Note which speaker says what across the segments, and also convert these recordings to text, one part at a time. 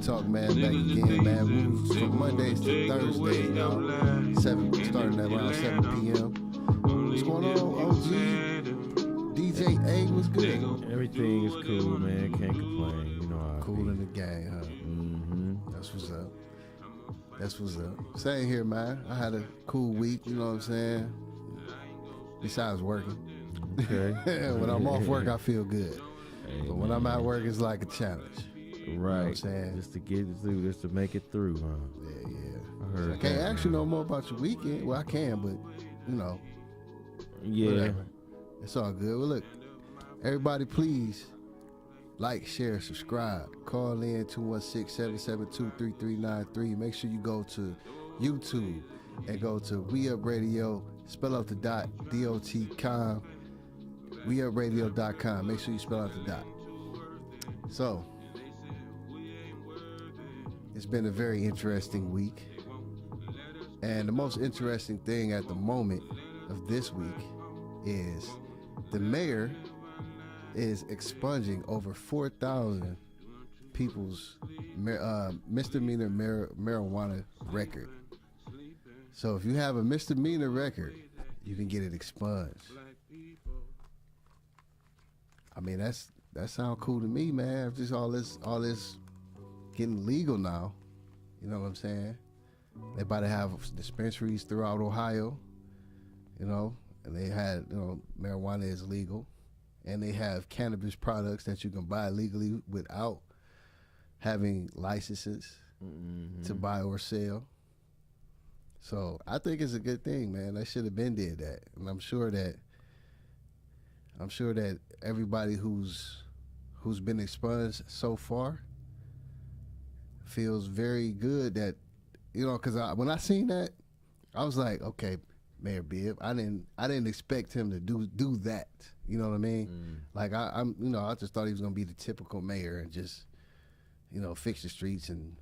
Speaker 1: Talk, man, back again, man. Moves from Mondays to Thursdays now. Starting at around 7 p.m. What's going on, OG? DJ A, what's good?
Speaker 2: Everything is cool, man. Can't complain. You know how
Speaker 1: Cool in the gang, huh?
Speaker 2: Mm-hmm.
Speaker 1: That's what's up. That's what's up. Same here, man. I had a cool week, you know what I'm saying? Besides working.
Speaker 2: Okay.
Speaker 1: When I'm off work, I feel good.
Speaker 2: Hey,
Speaker 1: But when I'm at work, it's like a challenge.
Speaker 2: right.
Speaker 1: You know what I'm saying?
Speaker 2: Just to get it through, just to make it through, huh?
Speaker 1: Yeah.
Speaker 2: I heard
Speaker 1: I can't
Speaker 2: that,
Speaker 1: ask you
Speaker 2: man.
Speaker 1: no more about your weekend. Well, I can, but, you know,
Speaker 2: Yeah.
Speaker 1: whatever. It's all good. Well, look, everybody, please like, share, subscribe. Call in 216-772-3393. Make sure you go to YouTube and go to We Up Radio. Spell out the dot, D-O-T-com. WeUpRadio.com. Make sure you spell out the dot. So, it's been a very interesting week. And the most interesting thing at the moment of this week is the mayor is expunging over 4,000 people's misdemeanor marijuana record. So if you have a misdemeanor record, you can get it expunged. I mean, that sounds cool to me, man. Just all this getting legal now. You know what I'm saying? They about to have dispensaries throughout Ohio, you know, and they had, you know, marijuana is legal, and they have cannabis products that you can buy legally without having licenses to buy or sell. So I think it's a good thing, man. They should have been did that, and I'm sure that everybody who's been expunged so far feels very good that, you know, because when I seen that, I was like, okay, Mayor Bibb, I didn't expect him to do that. You know what I mean? Like I'm, you know, I just thought he was gonna be the typical mayor and just, you know, fix the streets and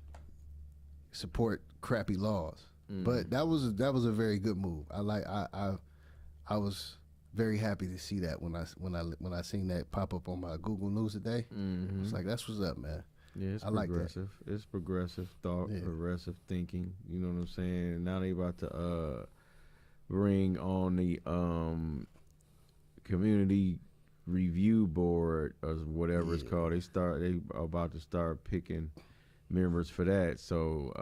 Speaker 1: support crappy laws. But that was a very good move. I was very happy to see that when I seen that pop up on my Google News today. It's like, that's what's up, man.
Speaker 2: Yeah, it's
Speaker 1: I like that.
Speaker 2: progressive. It's progressive thought,
Speaker 1: Yeah.
Speaker 2: progressive thinking. You know what I'm saying? Now they about to bring on the community review board or whatever it's called. They about to start picking members for that. So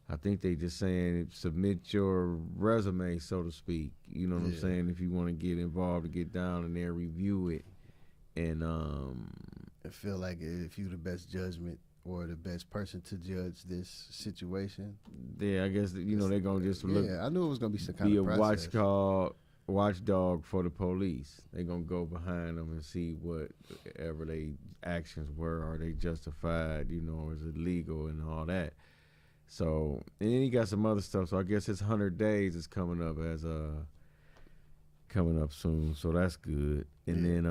Speaker 2: I think they just saying submit your resume, so to speak. You know what I'm saying? If you want to get involved, to get down in there, review it, and
Speaker 1: I feel like if you're the best judgment or the best person to judge this situation.
Speaker 2: yeah, I guess you know they're gonna just look.
Speaker 1: Yeah, I knew it was gonna be some kind
Speaker 2: Be a
Speaker 1: of process.
Speaker 2: watchdog for the police. They're gonna go behind them and see whatever they actions were. Are they justified? You know, or is it legal and all that? So, and then he got some other stuff. So I guess his 100 days is coming up coming up soon. So that's good. And then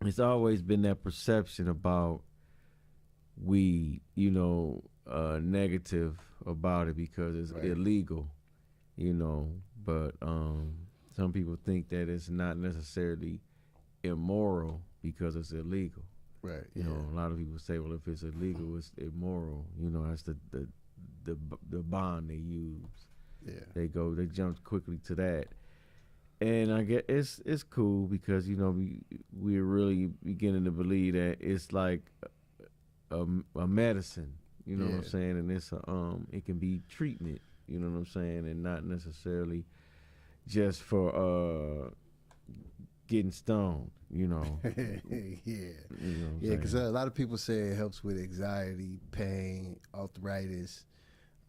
Speaker 2: it's always been that perception about weed, you know, negative about it because it's illegal, you know. But some people think that it's not necessarily immoral because it's illegal.
Speaker 1: Right.
Speaker 2: You know, a lot of people say, well, if it's illegal, it's immoral. You know, that's the bond they use.
Speaker 1: Yeah.
Speaker 2: They jump quickly to that. And I guess it's cool because, you know, we're really beginning to believe that it's like a medicine, you know what I'm saying? And it's it can be treatment, you know what I'm saying? And not necessarily just for getting stoned, you know.
Speaker 1: Because a lot of people say it helps with anxiety, pain, arthritis,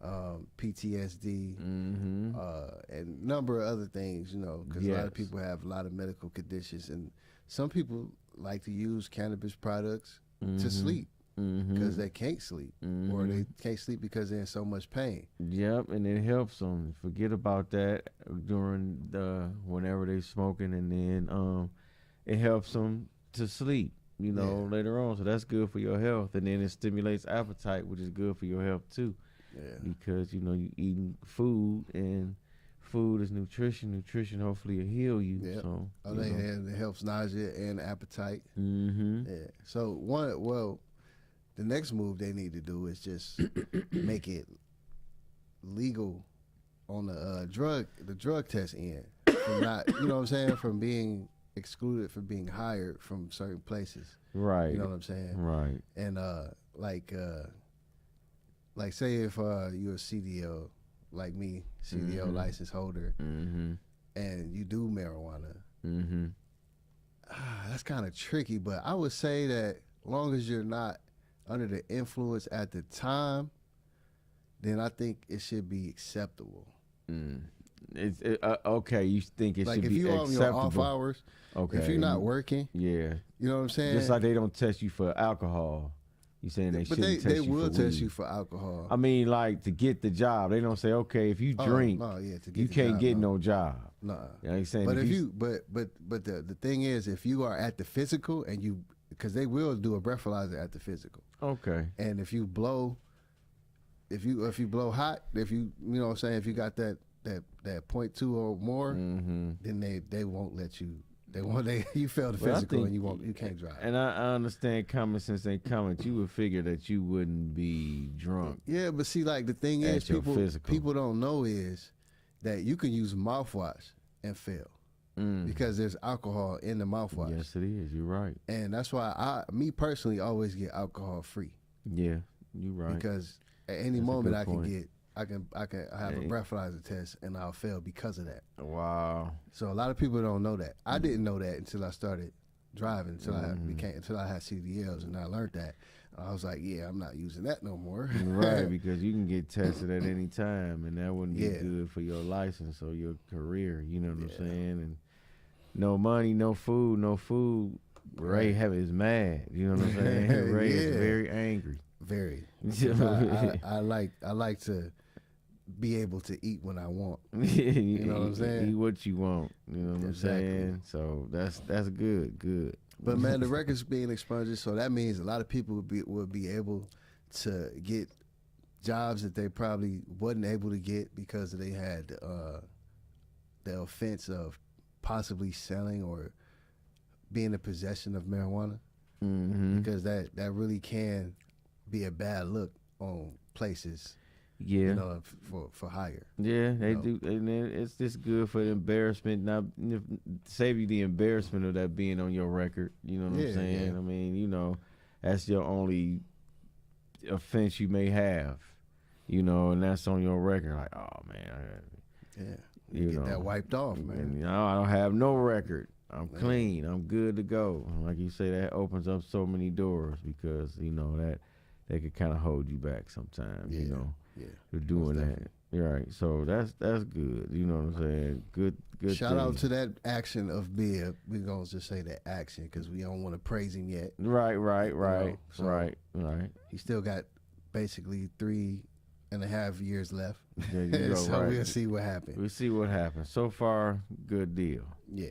Speaker 1: PTSD, and a number of other things, you know, because a lot of people have a lot of medical conditions, and some people like to use cannabis products to sleep because they can't sleep, or they can't sleep because they're in so much pain.
Speaker 2: Yep, and it helps them forget about that during whenever they're smoking, and then it helps them to sleep, you know, later on. So that's good for your health, and then it stimulates appetite, which is good for your health too. Yeah. Because, you know, you eating food, and food is nutrition. Nutrition hopefully will heal you.
Speaker 1: Yeah.
Speaker 2: So
Speaker 1: it helps nausea and appetite. Yeah. So the next move they need to do is just make it legal on the drug test end, from not, you know what I'm saying, from being excluded from being hired from certain places.
Speaker 2: Right.
Speaker 1: You know what I'm saying?
Speaker 2: Right.
Speaker 1: And like say if you're a CDL like me, CDL license holder, and you do marijuana, that's kind of tricky. But I would say that as long as you're not under the influence at the time, then I think it should be acceptable.
Speaker 2: Okay, you think it
Speaker 1: like
Speaker 2: should be acceptable?
Speaker 1: Like if you're on your off hours,
Speaker 2: okay,
Speaker 1: if you're not working,
Speaker 2: yeah,
Speaker 1: you know what I'm saying?
Speaker 2: Just like they don't test you for alcohol. You saying they shouldn't test you for weed? But they will test
Speaker 1: you for alcohol.
Speaker 2: I mean, like to get the job. They don't say, okay, if you drink, you can't get no job.
Speaker 1: No.
Speaker 2: You know what I'm saying?
Speaker 1: But but the thing is, if you are at the physical and you, because they will do a breathalyzer at the physical.
Speaker 2: Okay.
Speaker 1: And if you blow, if you blow hot, if you know what I'm saying, if you got that 0.2 or more, then they won't let you. You fail the physical and you can't drive.
Speaker 2: And I understand common sense ain't common. You would figure that you wouldn't be drunk.
Speaker 1: Yeah, but see, like the thing is, people don't know is that you can use mouthwash and fail because there's alcohol in the mouthwash.
Speaker 2: Yes, it is. You're right.
Speaker 1: And that's why me personally always get alcohol free.
Speaker 2: Yeah, you're right.
Speaker 1: Because at any moment I can have a breathalyzer test and I'll fail because of that.
Speaker 2: Wow.
Speaker 1: So a lot of people don't know that. I didn't know that until I started driving, until I had CDLs, and I learned that. I was like, yeah, I'm not using that no more.
Speaker 2: Right, because you can get tested at any time, and that wouldn't be good for your license or your career. You know what I'm saying? And no money, no food. Ray is mad. You know what I'm saying? Ray is very angry.
Speaker 1: Very. I like to be able to eat when I want. You know what I'm saying?
Speaker 2: Eat what you want. You know what I'm saying? So that's good.
Speaker 1: But man, the record's being expunged, so that means a lot of people would be able to get jobs that they probably wasn't able to get because they had the offense of possibly selling or being in possession of marijuana. Because that really can be a bad look on places. Yeah, you know, for hire.
Speaker 2: Yeah, they do, and it's just good for the embarrassment. Now, save you the embarrassment of that being on your record. You know what I'm saying? Yeah. I mean, you know, that's your only offense you may have. You know, and that's on your record. Like, oh man,
Speaker 1: you get that wiped off, man.
Speaker 2: And, you know, I don't have no record. I'm clean. I'm good to go. Like you say, that opens up so many doors because you know that they could kind of hold you back sometimes. You know. Yeah, for doing that. You're right. So that's good. You know what I'm saying? Good.
Speaker 1: Shout out to that action of Bibb. We're gonna just say that action because we don't want to praise him yet.
Speaker 2: Right. Right.
Speaker 1: He still got basically 3.5 years left.
Speaker 2: There you go,
Speaker 1: so we'll see what happens.
Speaker 2: We'll see what happens. So far, good deal.
Speaker 1: Yeah,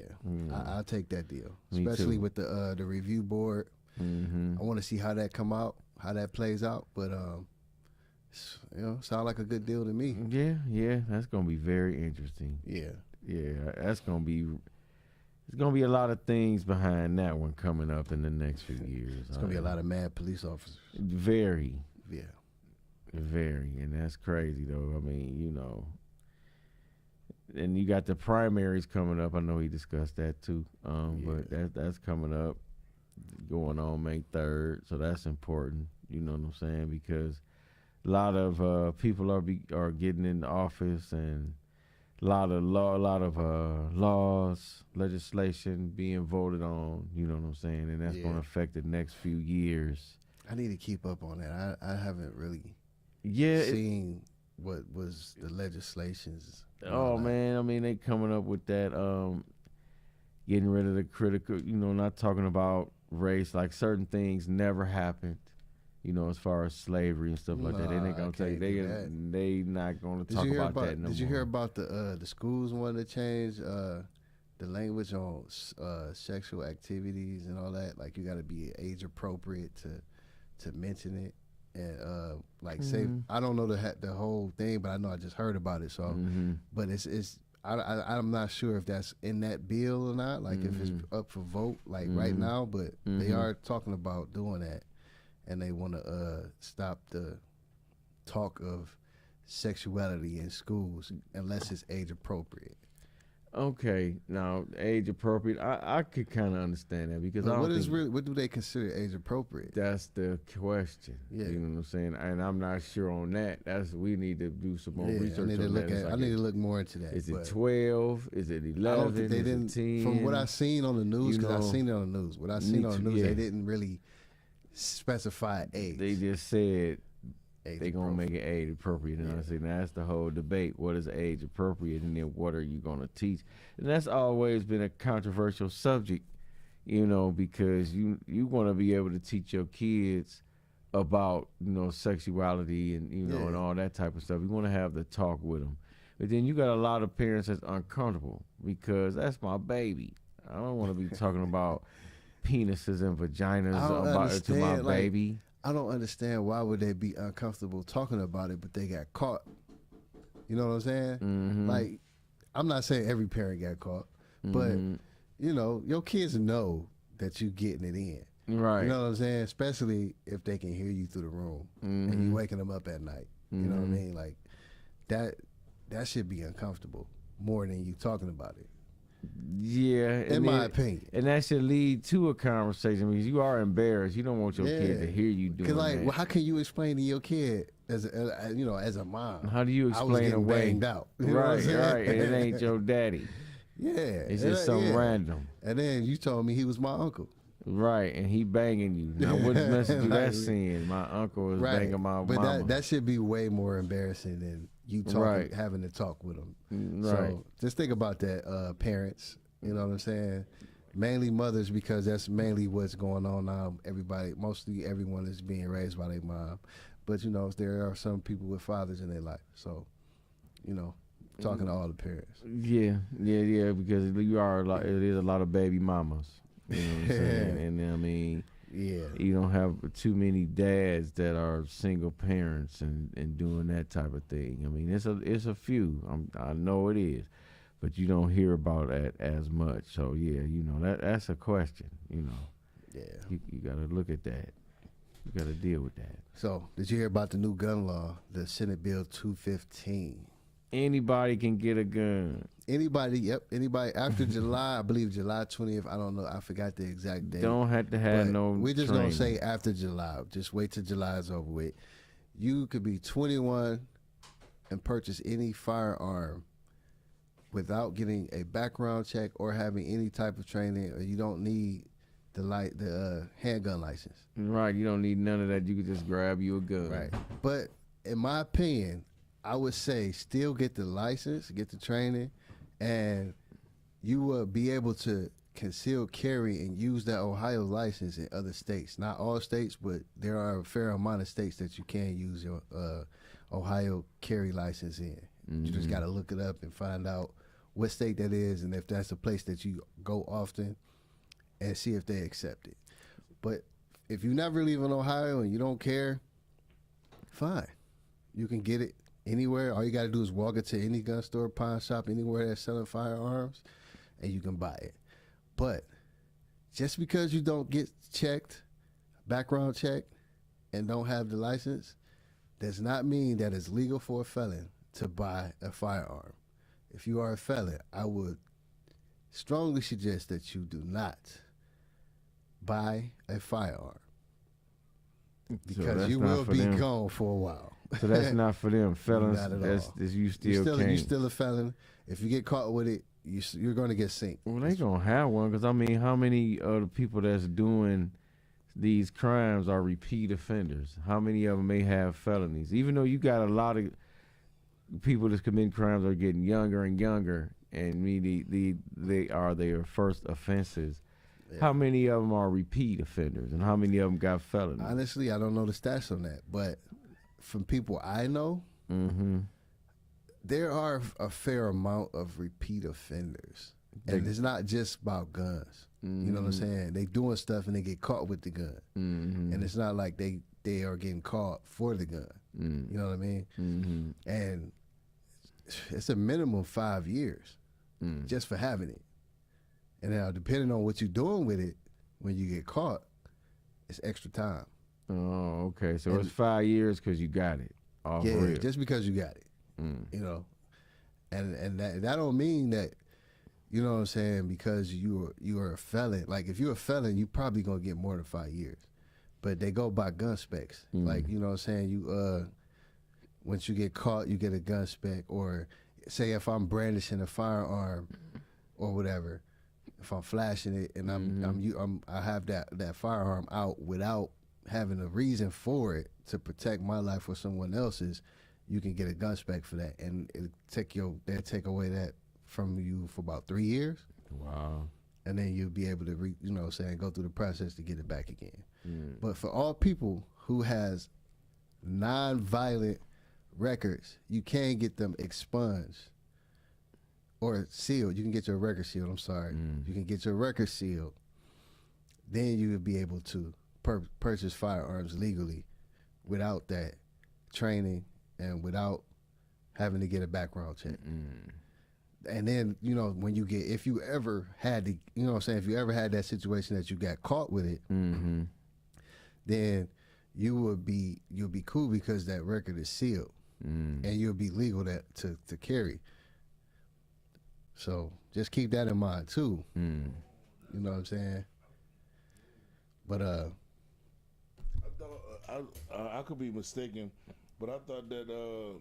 Speaker 1: I'll take that deal, especially with the review board. I want to see how that come out, how that plays out, but you know, sound like a good deal to me.
Speaker 2: Yeah, that's gonna be very interesting.
Speaker 1: Yeah,
Speaker 2: that's gonna be. There's gonna be a lot of things behind that one coming up in the next few years.
Speaker 1: It's gonna be a lot of mad police officers.
Speaker 2: Very.
Speaker 1: Yeah.
Speaker 2: Very, and that's crazy though. I mean, you know, and you got the primaries coming up. I know he discussed that too. But that's coming up, going on May 3rd. So that's important. You know what I'm saying? Because a lot of people are getting in office, and a lot of laws, legislation being voted on. You know what I'm saying? And that's going to affect the next few years.
Speaker 1: I need to keep up on that. I haven't really seen what was the legislations.
Speaker 2: Oh man, I mean they coming up with that, getting rid of the critical. You know, not talking about race. Like certain things never happened. You know, as far as slavery and stuff like that, they ain't gonna tell you. They not gonna talk about that no more.
Speaker 1: Did you hear about the schools wanting to change the language on sexual activities and all that? Like you got to be age appropriate to mention it, and like say I don't know the whole thing, but I know I just heard about it. So, but I'm not sure if that's in that bill or not. Like if it's up for vote, like right now, but they are talking about doing that. and they want to stop the talk of sexuality in schools unless it's age appropriate.
Speaker 2: Okay, now age appropriate. I could kind of understand that because
Speaker 1: But
Speaker 2: I don't
Speaker 1: what is
Speaker 2: think
Speaker 1: really, what do they consider age appropriate?
Speaker 2: that's the question.
Speaker 1: Yeah.
Speaker 2: You know what I'm saying? And I'm not sure on that. We need to do some more research
Speaker 1: I need to
Speaker 2: on
Speaker 1: look
Speaker 2: that. It's
Speaker 1: at.
Speaker 2: like
Speaker 1: I need to look more into that.
Speaker 2: Is it
Speaker 1: but
Speaker 2: 12? Is it 11?
Speaker 1: I don't think they
Speaker 2: is
Speaker 1: didn't.
Speaker 2: it 10?
Speaker 1: From what I seen on the news,
Speaker 2: You
Speaker 1: because I
Speaker 2: know,
Speaker 1: seen it on the news. What I
Speaker 2: me
Speaker 1: seen on the
Speaker 2: too,
Speaker 1: news,
Speaker 2: yeah.
Speaker 1: they didn't really specify age.
Speaker 2: They just said
Speaker 1: age
Speaker 2: they gonna
Speaker 1: appropriate.
Speaker 2: make it age appropriate, and I say now that's the whole debate. What is age appropriate, and then what are you gonna teach? And that's always been a controversial subject, you know, because you want to be able to teach your kids about sexuality and
Speaker 1: Yeah.
Speaker 2: and all that type of stuff. You want to have the talk with them, but then you got a lot of parents that's uncomfortable because that's my baby. I don't want to be talking about penises and vaginas
Speaker 1: I don't
Speaker 2: to my
Speaker 1: understand, like,
Speaker 2: baby.
Speaker 1: I don't understand why would they be uncomfortable talking about it, but they got caught. You know what I'm saying?
Speaker 2: Mhm.
Speaker 1: Like, I'm not saying every parent got caught, but
Speaker 2: Mhm.
Speaker 1: your kids know that you getting it in.
Speaker 2: Right.
Speaker 1: You know what I'm saying? Especially if they can hear you through the room and you waking them up at night. You know what I mean? Like that should be uncomfortable more than you talking about it.
Speaker 2: Yeah,
Speaker 1: In my opinion.
Speaker 2: and that should lead to a conversation because you are embarrassed. You don't want your kid to hear you doing
Speaker 1: Because like,
Speaker 2: that.
Speaker 1: well, how can you explain to your kid as a mom?
Speaker 2: How do you
Speaker 1: I was
Speaker 2: explain
Speaker 1: getting
Speaker 2: away?
Speaker 1: banged out. You know what I'm
Speaker 2: Right,
Speaker 1: saying?
Speaker 2: right. And it ain't your daddy.
Speaker 1: Yeah,
Speaker 2: It's just some random.
Speaker 1: And then you told me he was my uncle.
Speaker 2: Right, and he banging you. Now, what message you that
Speaker 1: Like,
Speaker 2: sending? My uncle is
Speaker 1: Right,
Speaker 2: banging my
Speaker 1: but
Speaker 2: mama.
Speaker 1: that should be way more embarrassing than you talking,
Speaker 2: Right.
Speaker 1: having to talk with them.
Speaker 2: Right.
Speaker 1: So just think about that, parents. You know what I'm saying? Mainly mothers, because that's mainly what's going on now. Mostly everyone is being raised by their mom, but there are some people with fathers in their life. So, talking to all the parents.
Speaker 2: Yeah, because you are it is a lot of baby mamas. You know what I'm saying? And I mean,
Speaker 1: Yeah.
Speaker 2: you don't have too many dads that are single parents and doing that type of thing. I mean, it's a few. I know it is, but you don't hear about that as much. So yeah, that's a question.
Speaker 1: Yeah.
Speaker 2: You got to look at that. You got to deal with that.
Speaker 1: So, did you hear about the new gun law, the Senate Bill 215?
Speaker 2: Anybody can get a gun.
Speaker 1: Anybody after July, I believe July 20th. I don't know. I forgot the exact date.
Speaker 2: Don't have to have
Speaker 1: But
Speaker 2: no.
Speaker 1: we're just
Speaker 2: training.
Speaker 1: gonna say after July. Just wait till July is over with. You could be 21 and purchase any firearm without getting a background check or having any type of training, or you don't need the handgun license.
Speaker 2: Right. You don't need none of that. You could just grab you a gun.
Speaker 1: Right. But in my opinion, I would say still get the license, get the training, and you will be able to conceal carry and use that Ohio license in other states. Not all states, but there are a fair amount of states that you can use your Ohio carry license in. You just got to look it up and find out what state that is and if that's a place that you go often, and see if they accept it. But if you never leave in Ohio and you don't care, fine. You can get it anywhere. All you got to do is walk into any gun store, pawn shop, anywhere that's selling firearms, and you can buy it. But just because you don't get checked, background checked, and don't have the license, does not mean that it's legal for a felon to buy a firearm. If you are a felon, I would strongly suggest that you do not buy a firearm, because
Speaker 2: that's
Speaker 1: you
Speaker 2: not
Speaker 1: will
Speaker 2: for
Speaker 1: be
Speaker 2: them.
Speaker 1: gone for a while.
Speaker 2: So that's not for them felons.
Speaker 1: Not at
Speaker 2: That's
Speaker 1: all.
Speaker 2: you still can't.
Speaker 1: You still a felon. If you get caught with it, you're going to get synced.
Speaker 2: Well, they gonna have one because I mean, how many of the people that's doing these crimes are repeat offenders? How many of them may have felonies? Even though you got a lot of people that's committing crimes are getting younger and younger, and they are their first offenses.
Speaker 1: Yeah.
Speaker 2: How many of them are repeat offenders, and how many of them got felonies?
Speaker 1: Honestly, I don't know the stats on that, but from people I know, there are a fair amount of repeat offenders, and it's not just about guns. You know what I'm saying? They doing stuff and they get caught with the gun, and it's not like they are getting caught for the gun. You know what I mean? And it's a minimum 5 years just for having it. And now, depending on what you're doing with it, when you get caught, it's extra time.
Speaker 2: Oh, okay. So
Speaker 1: And-
Speaker 2: it's 5 years because you got it. Off
Speaker 1: Yeah,
Speaker 2: rip.
Speaker 1: just because you got it, you know, and that don't mean that, you know what I'm saying, because you are a felon. Like if you're a felon, you probably gonna get more than 5 years. But they go by gun specs. Like, you know what I'm saying, you once you get caught, you get a gun spec. Or say if I'm brandishing a firearm or whatever, if I'm flashing it and I have that firearm out without having a reason for it to protect my life or someone else's, you can get a gun spec for that, and they'll take away that from you for about 3 years.
Speaker 2: Wow.
Speaker 1: And then you'll be able to go through the process to get it back again. But for all people who has non-violent records, you can get them expunged or sealed. You can get your record sealed. I'm sorry. You can get your record sealed. Then you would be able to purchase firearms legally without that training and without having to get a background check. And then, when if you ever had to, if you ever had that situation that you got caught with it, then you'll be cool because that record is sealed, and you'll be legal to carry. So just keep that in mind too. You know what I'm saying? But
Speaker 3: I thought I could be mistaken, but I thought that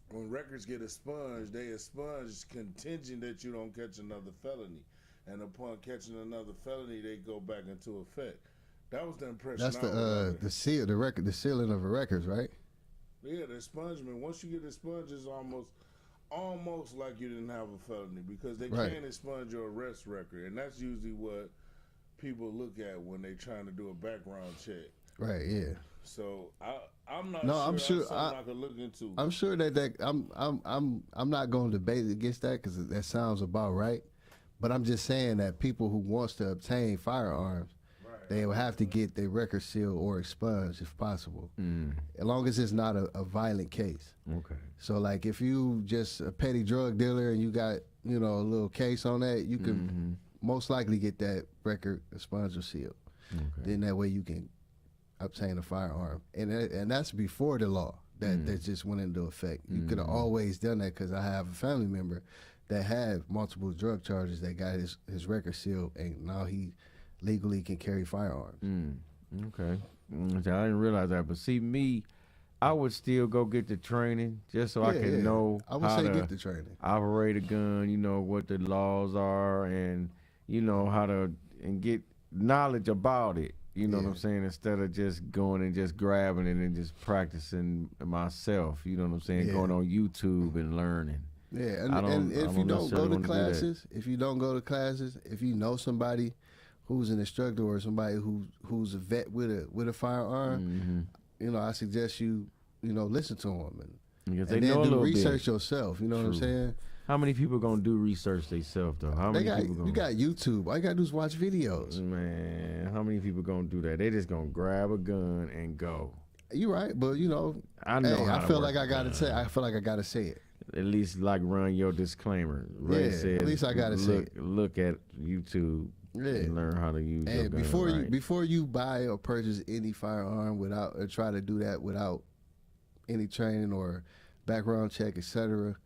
Speaker 3: when records get expunged, they expunge contingent that you don't catch another felony, and upon catching another felony, they go back into effect. That was the impression.
Speaker 1: That's the sealing of the records, right?
Speaker 3: Yeah, the expungement. Once you get expunged, it's almost like you didn't have a felony, because they
Speaker 1: Right.
Speaker 3: can't expunge your arrest record, and that's usually what people look at when they're trying to do a background check.
Speaker 1: Right. Yeah.
Speaker 3: So I'm not.
Speaker 1: No,
Speaker 3: sure.
Speaker 1: I'm sure.
Speaker 3: That's something I could look into.
Speaker 1: I'm sure that I'm not going to debate against that because that sounds about right. But I'm just saying that people who wants to obtain firearms, they will have to get their record sealed or expunged if possible, as long as it's not a violent case.
Speaker 2: Okay.
Speaker 1: So like if you just a petty drug dealer and you got a little case on that, you can most likely get that record expunged or sealed.
Speaker 2: Okay.
Speaker 1: Then that way you can obtain a firearm, and that's before the law that just went into effect. You could have always done that, because I have a family member that had multiple drug charges that got his record sealed, and now he legally can carry firearms.
Speaker 2: Okay. So I didn't realize that, but see, me, I would still go get the training just so I can know
Speaker 1: I would
Speaker 2: how
Speaker 1: say
Speaker 2: to
Speaker 1: get the training.
Speaker 2: operate a gun, what the laws are, and how to and get knowledge about it. You know what I'm saying? Instead of just going and just grabbing it and just practicing myself. You know what I'm saying?
Speaker 1: Yeah.
Speaker 2: Going on YouTube and learning.
Speaker 1: Yeah,
Speaker 2: I
Speaker 1: and if you don't go
Speaker 2: necessarily
Speaker 1: to
Speaker 2: wanna do that.
Speaker 1: classes, if you know somebody who's an instructor or somebody who's a vet with a firearm, I suggest you listen to them
Speaker 2: Because
Speaker 1: and
Speaker 2: they know
Speaker 1: then
Speaker 2: a
Speaker 1: do
Speaker 2: little
Speaker 1: research
Speaker 2: bit.
Speaker 1: yourself. You know what I'm
Speaker 2: True.
Speaker 1: saying?
Speaker 2: How many people gonna do research themselves though? How many people gonna?
Speaker 1: You got YouTube. All you gotta do is watch videos.
Speaker 2: Man, how many people gonna do that? They just gonna grab a gun and go.
Speaker 1: You right, but
Speaker 2: I know.
Speaker 1: hey,
Speaker 2: how
Speaker 1: I
Speaker 2: to
Speaker 1: feel
Speaker 2: work
Speaker 1: like I
Speaker 2: a
Speaker 1: gotta
Speaker 2: gun.
Speaker 1: say. I feel like I gotta say it.
Speaker 2: At least like run your disclaimer. Ray
Speaker 1: Yeah,
Speaker 2: says,
Speaker 1: at least I gotta say it.
Speaker 2: Look at YouTube
Speaker 1: Yeah.
Speaker 2: and learn how to use your
Speaker 1: And
Speaker 2: gun right.
Speaker 1: before you buy or purchase any firearm or try to do that without any training or background check, etc.,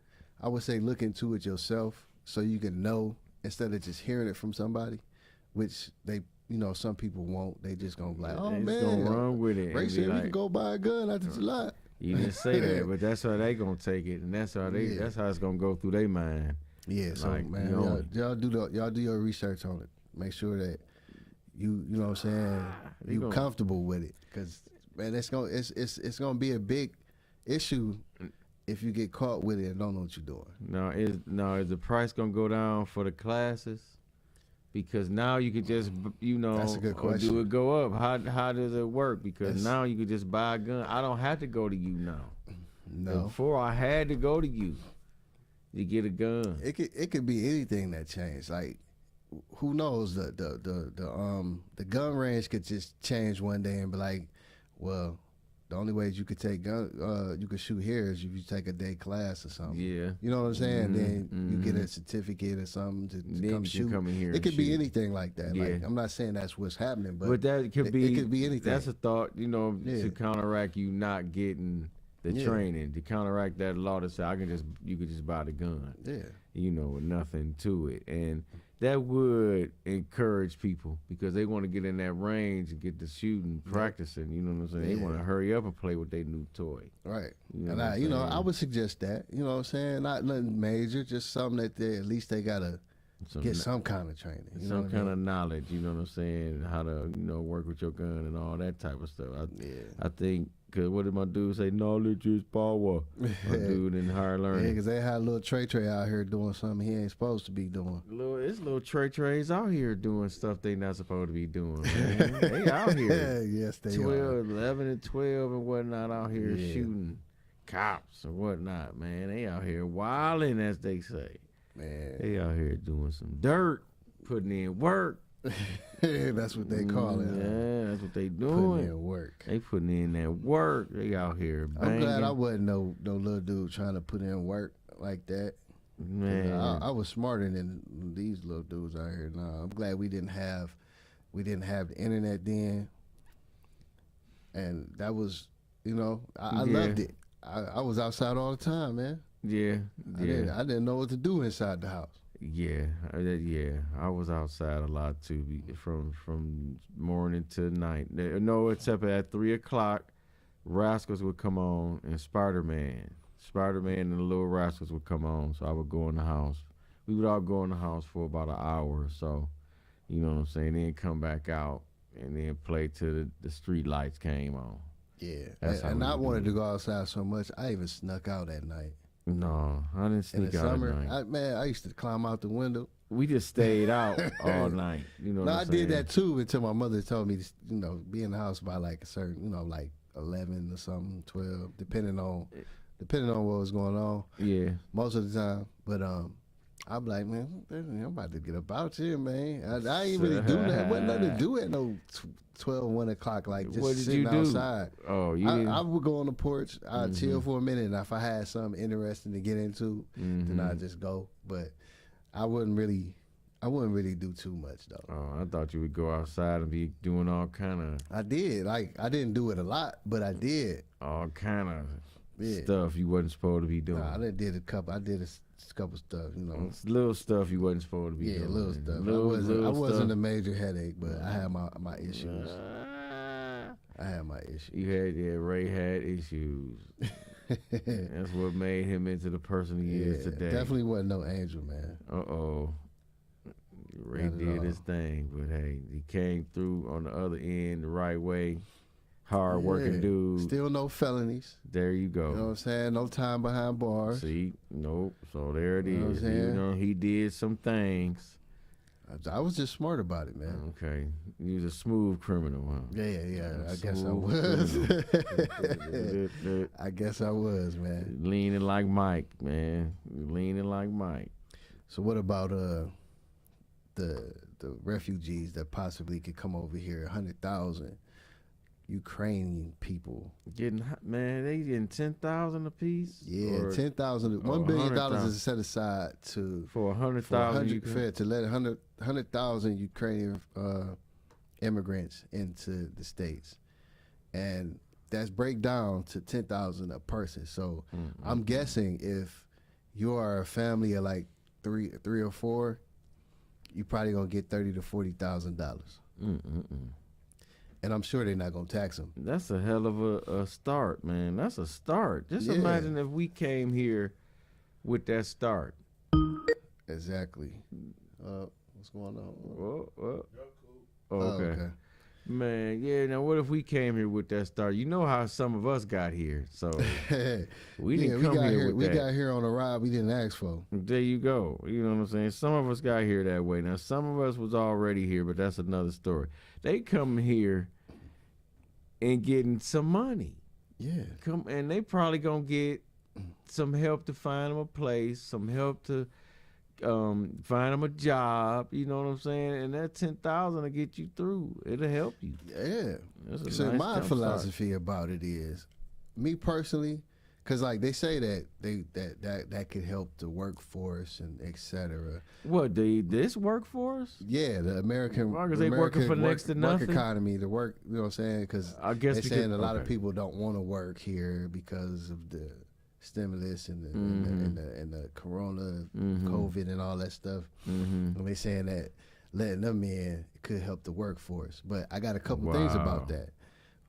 Speaker 1: I would say look into it yourself so you can know, instead of just hearing it from somebody, which some people won't. They just gonna be like, oh
Speaker 2: They just
Speaker 1: man,
Speaker 2: gonna run with it.
Speaker 1: Ray
Speaker 2: and be
Speaker 1: said we
Speaker 2: like,
Speaker 1: can go buy a gun after July.
Speaker 2: You didn't say that, but that's how they gonna take it, and that's how
Speaker 1: Yeah.
Speaker 2: that's how it's gonna go through their mind.
Speaker 1: Yeah, so
Speaker 2: Like,
Speaker 1: man, y'all do your research on it. Make sure that you know what I'm saying, you comfortable with it, because man, it's gonna be a big issue if you get caught with it and don't know what you're doing.
Speaker 2: Now is the price gonna go down for the classes? Because now you could just
Speaker 1: That's a good
Speaker 2: or
Speaker 1: question.
Speaker 2: do it go up? How does it work? Because
Speaker 1: That's-
Speaker 2: now you could just buy a gun. I don't have to go to you now.
Speaker 1: No,
Speaker 2: Before I had to go to you to get a gun.
Speaker 1: it could be anything that changed. Like, who knows? The gun range could just change one day and be like, well, the only ways you could take you could shoot here is if you take a day class or something.
Speaker 2: Yeah.
Speaker 1: You know what I'm saying? Then you get a certificate or something to
Speaker 2: Then
Speaker 1: come
Speaker 2: you
Speaker 1: shoot.
Speaker 2: can come in here
Speaker 1: It
Speaker 2: and
Speaker 1: could be
Speaker 2: shoot.
Speaker 1: anything like that.
Speaker 2: Yeah.
Speaker 1: Like I'm not saying that's what's happening,
Speaker 2: But that could be
Speaker 1: it could be anything.
Speaker 2: That's a thought, you know,
Speaker 1: Yeah.
Speaker 2: to counteract you not getting the
Speaker 1: Yeah.
Speaker 2: training, to counteract that law to say you could just buy the gun.
Speaker 1: Yeah.
Speaker 2: You know, with nothing to it. And that would encourage people because they want to get in that range and get the shooting, practicing. You know what I'm saying? They
Speaker 1: Yeah.
Speaker 2: want to hurry up and play with their new toy.
Speaker 1: Right.
Speaker 2: You know
Speaker 1: And
Speaker 2: what I'm
Speaker 1: I
Speaker 2: saying?
Speaker 1: would suggest that. You know what I'm saying? Not nothing major, just something that at least they gotta get some kind of training. You know
Speaker 2: some
Speaker 1: what I
Speaker 2: kind
Speaker 1: mean?
Speaker 2: of knowledge, you know what I'm saying? How to, work with your gun and all that type of stuff. I think, because what did my dude say? Knowledge is power. My dude in higher
Speaker 1: Yeah,
Speaker 2: learning.
Speaker 1: because they had a little Trey out here doing something he ain't supposed to be doing.
Speaker 2: It's little Trays out here doing stuff they not supposed to be doing, man. They out here.
Speaker 1: Yes, they
Speaker 2: 12, 11 and 12 and whatnot out here
Speaker 1: Yeah.
Speaker 2: shooting cops and whatnot, man. They out here wilding, as they say.
Speaker 1: Man.
Speaker 2: They out here doing some dirt, putting in work.
Speaker 1: That's what they call it.
Speaker 2: Yeah, that's what they
Speaker 1: Putting
Speaker 2: doing.
Speaker 1: in work.
Speaker 2: They putting in that work. They out here banging.
Speaker 1: I'm glad I wasn't no little dude trying to put in work like that.
Speaker 2: Man,
Speaker 1: I was smarter than these little dudes out here now. I'm glad we didn't have the internet then, and that was, I
Speaker 2: Yeah.
Speaker 1: loved it. I was outside all the time, man.
Speaker 2: yeah.
Speaker 1: I didn't know what to do inside the house.
Speaker 2: Yeah, I was outside a lot too, from morning to night. No, except at 3:00, Rascals would come on and Spider-Man and the Little Rascals would come on. So I would go in the house. We would all go in the house for about an hour or so. You know what I'm saying? Then come back out and then play till the street lights came on.
Speaker 1: Yeah,
Speaker 2: That's how
Speaker 1: and
Speaker 2: we
Speaker 1: I
Speaker 2: would
Speaker 1: wanted
Speaker 2: do
Speaker 1: to go outside so much, I even snuck out at night.
Speaker 2: No, I didn't
Speaker 1: In
Speaker 2: sneak
Speaker 1: the
Speaker 2: out
Speaker 1: summer,
Speaker 2: at night.
Speaker 1: I used to climb out the window.
Speaker 2: We just stayed out all night. You know
Speaker 1: No,
Speaker 2: what
Speaker 1: I
Speaker 2: I'm
Speaker 1: did
Speaker 2: saying?
Speaker 1: that too until my mother told me to, be in the house by like a certain, like 11 or something, 12, depending on what was going on.
Speaker 2: Yeah.
Speaker 1: Most of the time, but I'm like, man, I'm about to get up out here, man. I ain't really do that. Wasn't nothing to do at no 12, 1 o'clock, like just
Speaker 2: What did
Speaker 1: sitting
Speaker 2: you do?
Speaker 1: outside.
Speaker 2: Oh, you didn't?
Speaker 1: I would go on the porch, I'd chill for a minute, and if I had something interesting to get into, then I'd just go. But I wouldn't really do too much though.
Speaker 2: Oh, I thought you would go outside and be doing all kind of
Speaker 1: I did. Like I didn't do it a lot, but I did. Yeah.
Speaker 2: stuff you wasn't supposed to be doing.
Speaker 1: Nah, I did a couple. I did a couple stuff.
Speaker 2: It's little stuff you wasn't supposed to be
Speaker 1: Yeah,
Speaker 2: doing.
Speaker 1: little stuff.
Speaker 2: Little
Speaker 1: I wasn't
Speaker 2: stuff.
Speaker 1: a major headache, but I had my issues. I had my issues.
Speaker 2: Ray had issues. That's what made him into the person he is today.
Speaker 1: Definitely wasn't no angel, man.
Speaker 2: Ray
Speaker 1: Not at
Speaker 2: did
Speaker 1: all.
Speaker 2: his thing, but hey, he came through on the other end the right way. Hard working
Speaker 1: Yeah.
Speaker 2: dude.
Speaker 1: Still no felonies.
Speaker 2: There you go.
Speaker 1: You know what I'm saying? No time behind bars.
Speaker 2: See, nope. So there it
Speaker 1: You know what I'm
Speaker 2: is.
Speaker 1: saying?
Speaker 2: He did some things.
Speaker 1: I was just smart about it, man.
Speaker 2: Okay, he was a smooth criminal, huh?
Speaker 1: Yeah. I guess I
Speaker 2: Smooth
Speaker 1: was.
Speaker 2: criminal.
Speaker 1: I guess I was, man.
Speaker 2: Leaning like Mike, man. Leaning like Mike.
Speaker 1: So what about the refugees that possibly could come over here? 100,000 Ukrainian people.
Speaker 2: Man, they getting 10,000 apiece.
Speaker 1: Yeah,
Speaker 2: Or
Speaker 1: 10,000.
Speaker 2: or
Speaker 1: $1 billion
Speaker 2: 100,000.
Speaker 1: is set aside to
Speaker 2: for
Speaker 1: for
Speaker 2: 100,000.
Speaker 1: to let 100,000 Ukrainian immigrants into the states, and that's break down to 10,000 a person. So I'm guessing if you are a family of like three or four, you probably gonna get $30,000 to $40,000, and I'm sure they're not gonna tax them.
Speaker 2: That's a hell of a start, man. That's a start. Just
Speaker 1: Yeah.
Speaker 2: imagine if we came here with that start.
Speaker 1: Exactly. What's going on?
Speaker 2: Oh,
Speaker 1: Oh,
Speaker 2: okay. Man, yeah. Now, what if we came here with that start? You know how some of us got here, so we didn't come here with
Speaker 1: we
Speaker 2: that.
Speaker 1: got here on a ride we didn't ask for.
Speaker 2: There you go. You know what I'm saying? Some of us got here that way. Now, some of us was already here, but that's another story. They come here and getting some money.
Speaker 1: Yeah.
Speaker 2: And they probably gonna get some help to find them a place, some help to find them a job. You know what I'm saying? And that 10,000 will get you through. It'll help you.
Speaker 1: Yeah.
Speaker 2: That's a
Speaker 1: So
Speaker 2: nice
Speaker 1: my
Speaker 2: jump
Speaker 1: philosophy about it is, me personally, because like they say that that could help the workforce and etc.
Speaker 2: What this workforce?
Speaker 1: Yeah, the American,
Speaker 2: Well, 'cause they working for next to
Speaker 1: work
Speaker 2: nothing.
Speaker 1: economy, the work. You know what I'm saying? Because
Speaker 2: I guess
Speaker 1: they're
Speaker 2: because,
Speaker 1: saying a lot of
Speaker 2: okay.
Speaker 1: people don't want to work here because of the stimulus and the and the corona, COVID, and all that stuff. And they saying that letting them in could help the workforce. But I got a couple things about that.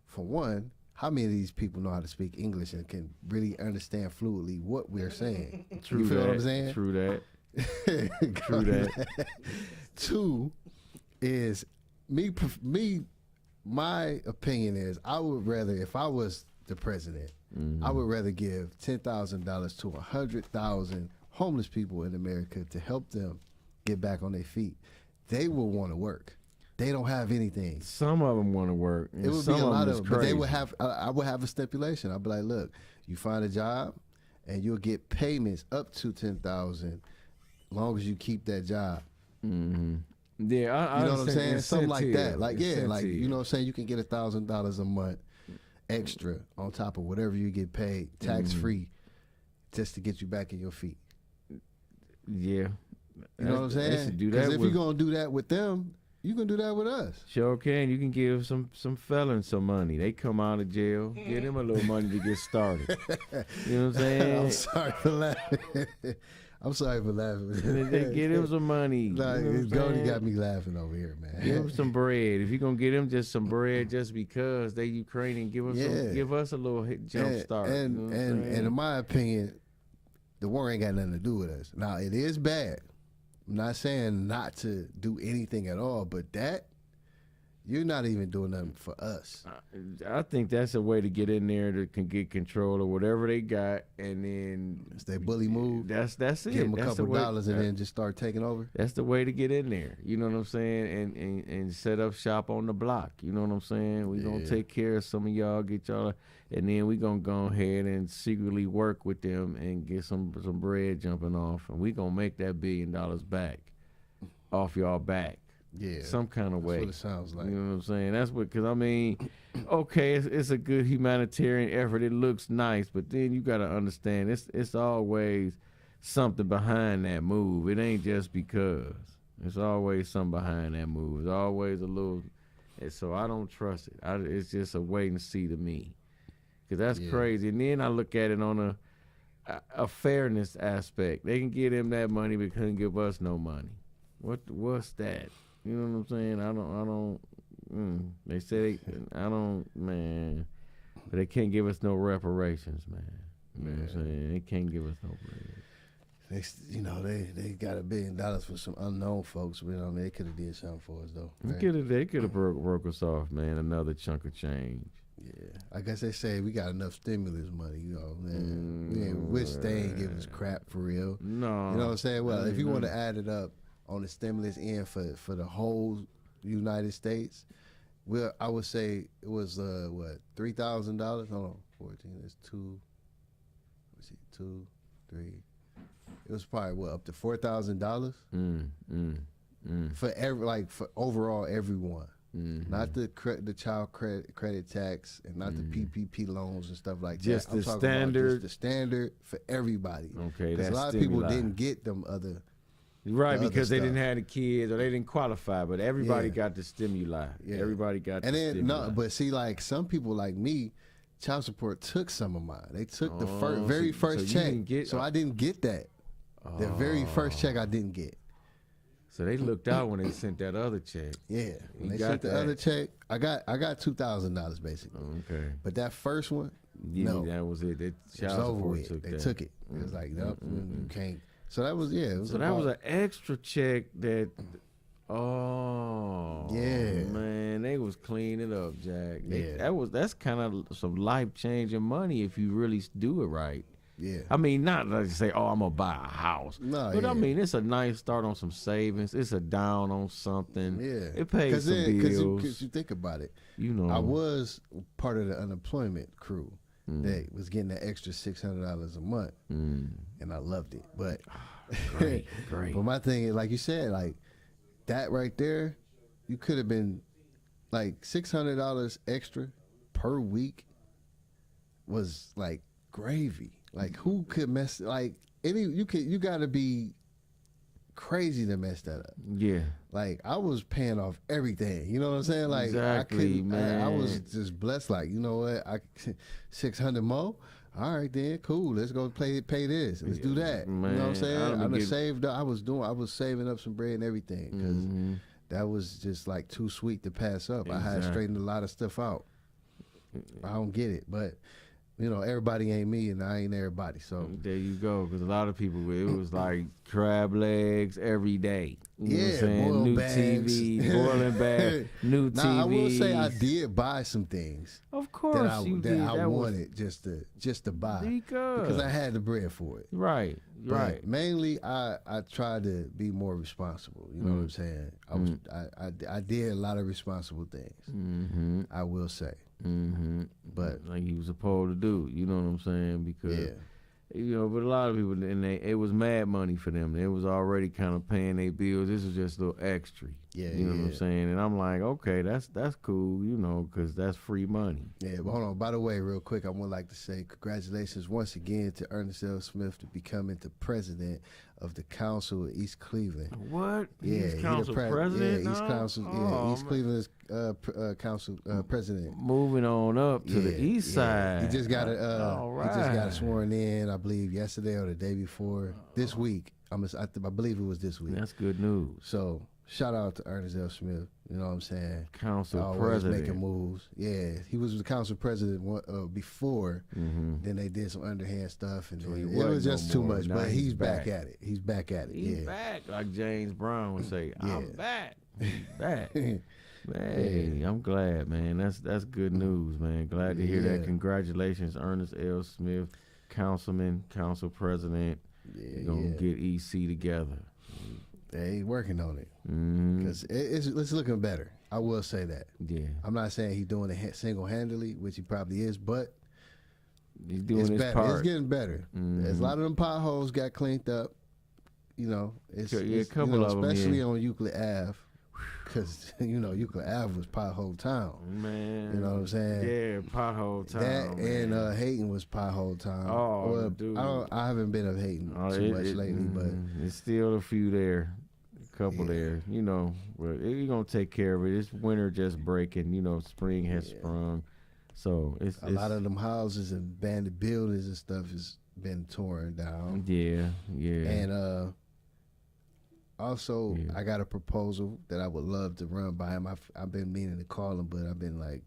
Speaker 1: For one, how many of these people know how to speak English and can really understand fluidly what we're saying?
Speaker 2: True
Speaker 1: You feel
Speaker 2: that.
Speaker 1: what I'm saying?
Speaker 2: True that. True that.
Speaker 1: Two is my opinion is I would rather, if I was the president, I would rather give $10,000 to 100,000 homeless people in America to help them get back on their feet. They will want to work. They don't have anything.
Speaker 2: Some of them want to work.
Speaker 1: It would be a lot of, but they would have. I would have a stipulation. I'd be like, look, you find a job, and you'll get payments up to 10,000, long as you keep that job.
Speaker 2: Yeah, I
Speaker 1: you know what I'm saying? Something like
Speaker 2: incentive.
Speaker 1: that. Like yeah, like
Speaker 2: Incentive.
Speaker 1: you know what I'm saying. You can get $1,000 a month extra on top of whatever you get paid, tax free, just to get you back in your feet.
Speaker 2: Yeah,
Speaker 1: You know what I'm
Speaker 2: They
Speaker 1: saying?
Speaker 2: should do
Speaker 1: Because
Speaker 2: that
Speaker 1: if
Speaker 2: with-
Speaker 1: you're gonna do that with them, you can do that with us.
Speaker 2: Sure can. You can give some felons some money. They come out of jail, give them a little money to get started. You know what I'm saying?
Speaker 1: I'm sorry for laughing. I'm sorry for laughing.
Speaker 2: They get him some money.
Speaker 1: Like,
Speaker 2: you know what I'm
Speaker 1: Jody
Speaker 2: saying?
Speaker 1: got me laughing over here, man.
Speaker 2: Give him some bread. If you're gonna get him just some bread, just because they Ukrainian, give him some. Give us a little jump start.
Speaker 1: And
Speaker 2: you know what I'm
Speaker 1: and
Speaker 2: saying?
Speaker 1: in my opinion, the war ain't got nothing to do with us. Now it is bad. I'm not saying not to do anything at all, but that you're not even doing nothing for us.
Speaker 2: I think that's a way to get in there to can get control of whatever they got, and then
Speaker 1: It's that bully move.
Speaker 2: That's it.
Speaker 1: Give them a
Speaker 2: That's
Speaker 1: couple
Speaker 2: the way-
Speaker 1: dollars and then just start taking over.
Speaker 2: That's the way to get in there. You know what I'm saying? And set up shop on the block. You know what I'm saying? We gonna
Speaker 1: Yeah.
Speaker 2: take care of some of y'all, get y'all, and then we gonna go ahead and secretly work with them and get some bread jumping off, and we gonna make that $1 billion back off y'all back.
Speaker 1: Yeah,
Speaker 2: Some kind of
Speaker 1: that's
Speaker 2: way.
Speaker 1: what it sounds like.
Speaker 2: You know what I'm saying? That's what, because I mean, okay, it's a good humanitarian effort. It looks nice, but then you got to understand it's always something behind that move. It ain't just because. It's always something behind that move. It's always a little. And so I don't trust it. It's just a wait and see to me, because that's
Speaker 1: Yeah.
Speaker 2: crazy. And then I look at it on a fairness aspect. They can give him that money, but couldn't give us no money. What's that? You know what I'm saying? I don't. They say I don't, man. But they can't give us no reparations, man. You know what I'm saying? They can't give us no bread.
Speaker 1: They got $1 billion for some unknown folks. But, they could have did something for us though. Right?
Speaker 2: They could have broke us off, man. Another chunk of change.
Speaker 1: Yeah, I guess they say we got enough stimulus money. Man. Which they ain't giving us crap for real.
Speaker 2: No,
Speaker 1: You know what I'm saying? Well, if you want to add it up on the stimulus end for the whole United States, well, I would say it was $3,000. Hold on, 14. That's two. Let's see, 2, 3. It was probably up to $4,000 for for overall everyone. Not the child credit tax and not the PPP loans and stuff like
Speaker 2: Just
Speaker 1: that. I'm
Speaker 2: the
Speaker 1: talking
Speaker 2: standard.
Speaker 1: about just the standard for everybody.
Speaker 2: Okay,
Speaker 1: Because
Speaker 2: that's
Speaker 1: a lot of people
Speaker 2: stimuli.
Speaker 1: didn't get them other.
Speaker 2: Right,
Speaker 1: the
Speaker 2: because
Speaker 1: other
Speaker 2: they didn't
Speaker 1: stuff.
Speaker 2: have the kids or they didn't qualify, but everybody
Speaker 1: Yeah.
Speaker 2: got the stimuli.
Speaker 1: Yeah.
Speaker 2: Everybody got
Speaker 1: And
Speaker 2: the
Speaker 1: then
Speaker 2: stimuli.
Speaker 1: but see, like some people like me, child support took some of mine. They took the
Speaker 2: Oh,
Speaker 1: very
Speaker 2: so
Speaker 1: first
Speaker 2: you
Speaker 1: check,
Speaker 2: didn't get-
Speaker 1: so I didn't get that. The very first check I didn't get.
Speaker 2: So they looked out when they sent that other check.
Speaker 1: Yeah, when
Speaker 2: You
Speaker 1: they
Speaker 2: got
Speaker 1: sent the
Speaker 2: that.
Speaker 1: other check, I got $2,000 basically.
Speaker 2: Okay.
Speaker 1: But that first one,
Speaker 2: Yeah,
Speaker 1: no,
Speaker 2: that was it. That
Speaker 1: it's
Speaker 2: child
Speaker 1: over
Speaker 2: support
Speaker 1: with.
Speaker 2: took
Speaker 1: They
Speaker 2: that.
Speaker 1: took it. It was like, nope, you can't. So that was It was
Speaker 2: So that was
Speaker 1: about-
Speaker 2: an extra check that. Oh.
Speaker 1: Yeah.
Speaker 2: Man, they was cleaning it up, Jack.
Speaker 1: Yeah.
Speaker 2: That's kind of some life changing money if you really do it right.
Speaker 1: yeah.
Speaker 2: I mean, not like say, oh, I'm gonna buy a house.
Speaker 1: No,
Speaker 2: but I
Speaker 1: yeah.
Speaker 2: mean, it's a nice start on some savings. It's a down on something.
Speaker 1: Yeah,
Speaker 2: It pays some bills.
Speaker 1: Because you think about it,
Speaker 2: You know,
Speaker 1: I was part of the unemployment crew, that was getting an extra $600 a month, and I loved it. But
Speaker 2: Great.
Speaker 1: but my thing is, like you said, like that right there, you could have been like $600 extra per week was like gravy. Like who could mess like you got to be crazy to mess that up.
Speaker 2: Yeah.
Speaker 1: Like I was paying off everything. You know what I'm saying? Like
Speaker 2: Exactly,
Speaker 1: I was
Speaker 2: man.
Speaker 1: just blessed. Like, you know what? 600 more. All right then, cool. Let's go pay this. Let's do that.
Speaker 2: Man,
Speaker 1: you know what I'm saying?
Speaker 2: I
Speaker 1: I saved up. I was saving up some bread and everything because that was just like too sweet to pass up. I had straightened a lot of stuff out. I don't get it, but you know, everybody ain't me, and I ain't everybody. So
Speaker 2: there you go. Because a lot of people, it was like crab legs every day. You know what I'm saying?
Speaker 1: boiled
Speaker 2: New
Speaker 1: bags.
Speaker 2: TV, boiling bag, new TV.
Speaker 1: Now I will say I did buy some things
Speaker 2: Of course
Speaker 1: that I
Speaker 2: you did.
Speaker 1: I wanted just to buy because I had the bread for it.
Speaker 2: Right.
Speaker 1: But mainly, I tried to be more responsible. You know what I'm saying? I did a lot of responsible things. I will say. But
Speaker 2: like you was supposed to do, you know what I'm saying? Because you know, but a lot of people, and it was mad money for them. They was already kind of paying their bills. This was just a little extra. You know what I'm saying? And I'm like, okay, that's cool, you know, because that's free money.
Speaker 1: Yeah, but hold on. By the way, real quick, I would like to say congratulations once again to Ernest L. Smith to becoming the president of the Council of East Cleveland.
Speaker 2: What?
Speaker 1: Yeah,
Speaker 2: He's council president?
Speaker 1: Yeah, East Council. East Cleveland's council president.
Speaker 2: Moving on up to the east side.
Speaker 1: He just got sworn in, I believe, yesterday or the day before. This week, I believe it was this week.
Speaker 2: That's good news.
Speaker 1: So shout out to Ernest L. Smith. You know what I'm saying?
Speaker 2: Council
Speaker 1: always
Speaker 2: president.
Speaker 1: making moves. Yeah, he was the council president before. Then they did some underhand stuff, and
Speaker 2: So
Speaker 1: it
Speaker 2: wasn't
Speaker 1: was just
Speaker 2: no
Speaker 1: too
Speaker 2: more.
Speaker 1: much.
Speaker 2: Now
Speaker 1: But he's
Speaker 2: he's
Speaker 1: back
Speaker 2: back.
Speaker 1: at it. He's back at it.
Speaker 2: He's back, like James Brown would say. I'm back. He's back. Hey, I'm glad, man. That's good news, man. Glad to hear that. Congratulations, Ernest L. Smith, councilman, council president. You're gonna get EC together.
Speaker 1: They working on it because it's looking better. I will say that.
Speaker 2: Yeah,
Speaker 1: I'm not saying he's doing it single-handedly, which he probably is, but
Speaker 2: he's doing
Speaker 1: it's
Speaker 2: his
Speaker 1: better.
Speaker 2: part.
Speaker 1: It's getting better. As a lot of them potholes got cleaned up. You know, it's
Speaker 2: a couple of them,
Speaker 1: especially on Euclid Ave, because you know Euclid Ave was pothole town.
Speaker 2: Man,
Speaker 1: you know what I'm saying?
Speaker 2: Yeah, pothole town.
Speaker 1: That
Speaker 2: man.
Speaker 1: and Hayden was pothole town.
Speaker 2: Oh,
Speaker 1: well,
Speaker 2: dude.
Speaker 1: I haven't been of Hayden too much lately, but
Speaker 2: it's still a few there, a couple there. You know, but you're gonna take care of it. It's winter just breaking. You know, spring has sprung, so it's
Speaker 1: a lot of them houses and abandoned buildings and stuff has been torn down.
Speaker 2: Yeah,
Speaker 1: and also, I got a proposal that I would love to run by him. I've been meaning to call him, but I've been like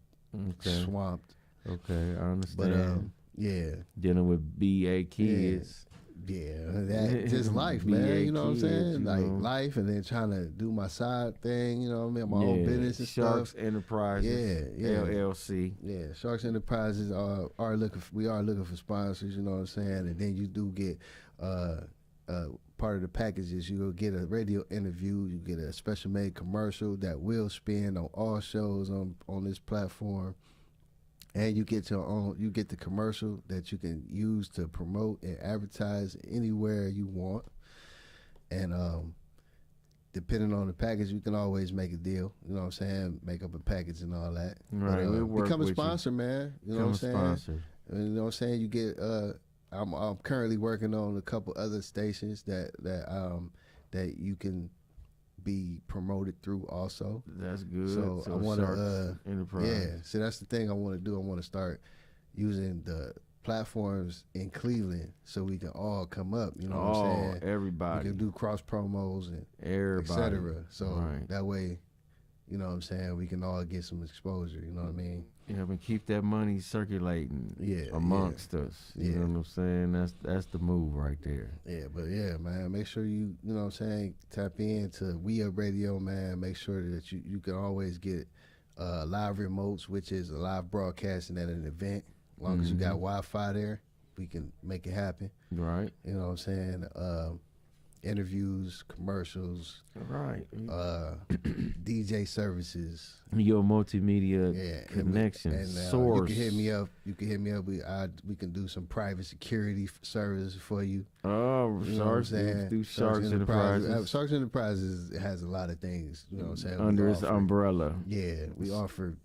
Speaker 1: swamped.
Speaker 2: Okay, I understand.
Speaker 1: But
Speaker 2: dealing with BA kids.
Speaker 1: Yeah, that just life, man. You know what I'm saying? Like life, and then trying to do my side thing. You know what I mean? My own business and
Speaker 2: Sharks
Speaker 1: stuff.
Speaker 2: Enterprises.
Speaker 1: Yeah.
Speaker 2: LLC.
Speaker 1: Yeah, Sharks Enterprises are looking. We are looking for sponsors. You know what I'm saying? And then you do get part of the package is you'll get a radio interview, you get a special made commercial that will spin on all shows on this platform, and you get the commercial that you can use to promote and advertise anywhere you want. And depending on the package, you can always make a deal. You know what I'm saying? Make up a package and all that.
Speaker 2: Right.
Speaker 1: But, become a sponsor, man. You know what I'm saying?
Speaker 2: Sponsor.
Speaker 1: You know what I'm saying? You get I'm currently working on a couple other stations that you can be promoted through also.
Speaker 2: That's good.
Speaker 1: So I want to
Speaker 2: Enterprise.
Speaker 1: So that's the thing I want to do. I want to start using the platforms in Cleveland so we can all come up. You know what I'm saying?
Speaker 2: Everybody.
Speaker 1: We can do cross promos and
Speaker 2: everybody,
Speaker 1: etc. So that way, you know what I'm saying, we can all get some exposure. You know what I mean?
Speaker 2: Yeah, but keep that money circulating amongst us. You know what I'm saying? That's the move right there.
Speaker 1: Yeah, but man, make sure you know what I'm saying, tap into We Up Radio, man. Make sure that you can always get live remotes, which is a live broadcasting at an event. As long as you got Wi-Fi there, we can make it happen.
Speaker 2: Right.
Speaker 1: You know what I'm saying? interviews, commercials,
Speaker 2: Right.
Speaker 1: DJ services.
Speaker 2: Your multimedia
Speaker 1: Yeah,
Speaker 2: connection
Speaker 1: and
Speaker 2: source.
Speaker 1: you can hit me up. You can hit me up. We can do some private security service for you.
Speaker 2: Oh,
Speaker 1: You know what I'm
Speaker 2: Sharks
Speaker 1: saying?
Speaker 2: do Sharks Enterprises.
Speaker 1: Sharks Enterprises has a lot of things. You know what I'm saying?
Speaker 2: Under its umbrella.
Speaker 1: Yeah, we offer